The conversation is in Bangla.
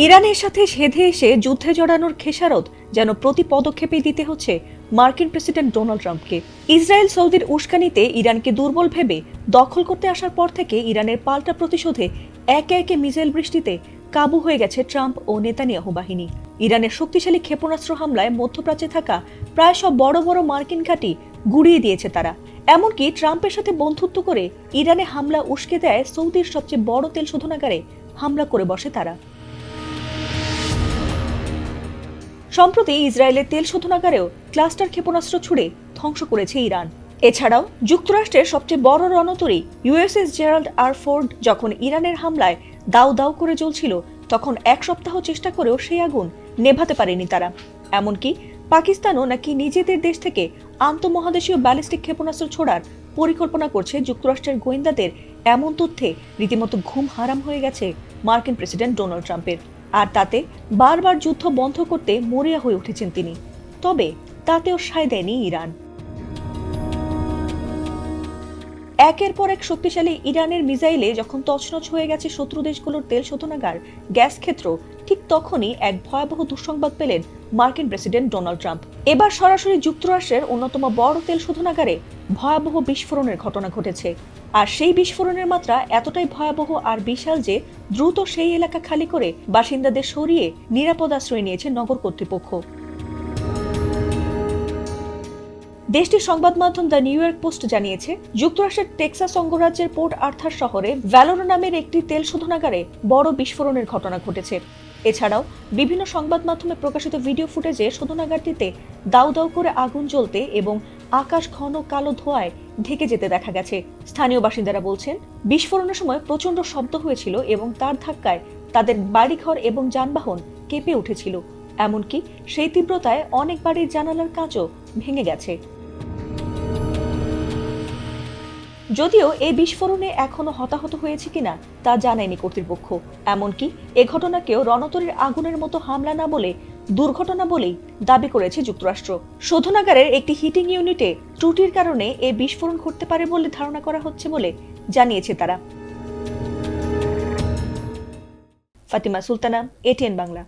ইরানের সাথে সেধে এসে যুদ্ধে জড়ানোর খেসারত যেন প্রতি পদক্ষেপেই দিতে হচ্ছে মার্কিন প্রেসিডেন্ট ডোনাল্ড ট্রাম্পকে। ইসরায়েল সৌদির উস্কানিতে ইরানকে দুর্বল ভেবে দখল করতে আসার পর থেকে ইরানের পাল্টা প্রতিশোধে একে একে মিসাইল বৃষ্টিতে কাবু হয়ে গেছে ট্রাম্প ও নেতানিয়াহু বাহিনী। ইরানের শক্তিশালী ক্ষেপণাস্ত্র হামলায় মধ্যপ্রাচ্যে থাকা প্রায় সব বড় বড় মার্কিন ঘাঁটি গুড়িয়ে দিয়েছে তারা। এমনকি ট্রাম্পের সাথে বন্ধুত্ব করে ইরানে হামলা উস্কে দেয় সৌদির সবচেয়ে বড় তেল শোধনাগারে হামলা করে বসে তারা। সম্প্রতি ইসরায়েলের তেল শোধনাগারেও ক্লাস্টার ক্ষেপণাস্ত্র ছুড়ে ধ্বংস করেছে ইরান। এছাড়াও যুক্তরাষ্ট্রের সবচেয়ে বড় রণতরী ইউএসএস জেরাল্ড আর ফোর্ড যখন ইরানের হামলায় দাউ দাউ করে জ্বলছিল, তখন এক সপ্তাহ চেষ্টা করেও সেই আগুন নেভাতে পারেনি তারা। এমনকি পাকিস্তানও নাকি নিজেদের দেশ থেকে আন্তঃমহাদেশীয় ব্যালিস্টিক ক্ষেপণাস্ত্র ছোড়ার পরিকল্পনা করছে যুক্তরাষ্ট্রের গোয়েন্দাদের। এমন তথ্যে রীতিমতো ঘুম হারাম হয়ে গেছে মার্কিন প্রেসিডেন্ট ডোনাল্ড ট্রাম্পের। আর তাতে বারবার যুদ্ধ বন্ধ করতে মরিয়া হয়ে উঠেছেন তিনি। তবে তাতেও সায় দেয়নি ইরান। একের পর এক শক্তিশালী ইরানের মিসাইলে যখন তছনছ হয়ে গেছে শত্রু দেশগুলোর তেল শোধনাগার, গ্যাস ক্ষেত্র, ঠিক তখনই এক ভয়াবহ দুঃসংবাদ পেলেন মার্কিন প্রেসিডেন্ট ডোনাল্ড ট্রাম্প। এবার সরাসরি যুক্তরাষ্ট্রের অন্যতম বড় তেল শোধনাগারে ভয়াবহ বিস্ফোরণের ঘটনা ঘটেছে। আর সেই বিস্ফোরণের মাত্রা এতটাই ভয়াবহ আর বিশাল যে দ্রুত সেই এলাকা খালি করে বাসিন্দাদের সরিয়ে নিরাপদ আশ্রয় নিয়েছে নগর কর্তৃপক্ষ। দেশটির সংবাদ মাধ্যম দ্য নিউ ইয়র্ক পোস্ট জানিয়েছে, যুক্তরাষ্ট্রের টেক্সাস অঙ্গরাজ্যের পোর্ট আর্থার শহরে ভ্যালোর নামের একটি তেল শোধনাগারে বড় বিস্ফোরণের ঘটনা ঘটেছে। এছাড়াও বিভিন্ন সংবাদ মাধ্যমে প্রকাশিত ভিডিও ফুটেজে শোধনাগারটিতে দাউ দাউ করে আগুন জ্বলতে এবং আকাশ ঘন কালো ধোঁয়ায় ঢেকে যেতে দেখা গেছে। স্থানীয় বাসিন্দারা বলছেন, বিস্ফোরণের সময় প্রচন্ড শব্দ হয়েছিল এবং তার ধাক্কায় তাদের বাড়িঘর এবং যানবাহন কেঁপে উঠেছিল। এমনকি সেই তীব্রতায় অনেক বাড়ির জানালার কাঁচও ভেঙে গেছে। যদিও এই বিস্ফোরণে এখনো হতাহত হয়েছে কিনা তা জানায়নি কর্তৃপক্ষ। এমনকি এ ঘটনাকেও রণতরীর আগুনের মতো হামলা না বলে দুর্ঘটনা বলেই দাবি করেছে যুক্তরাষ্ট্র। শোধনাগারের একটি হিটিং ইউনিটে ত্রুটির কারণে এই বিস্ফোরণ ঘটতে পারে বলে ধারণা করা হচ্ছে বলে জানিয়েছে তারা। ফাতিমা সুলতানা, এটিএন বাংলা।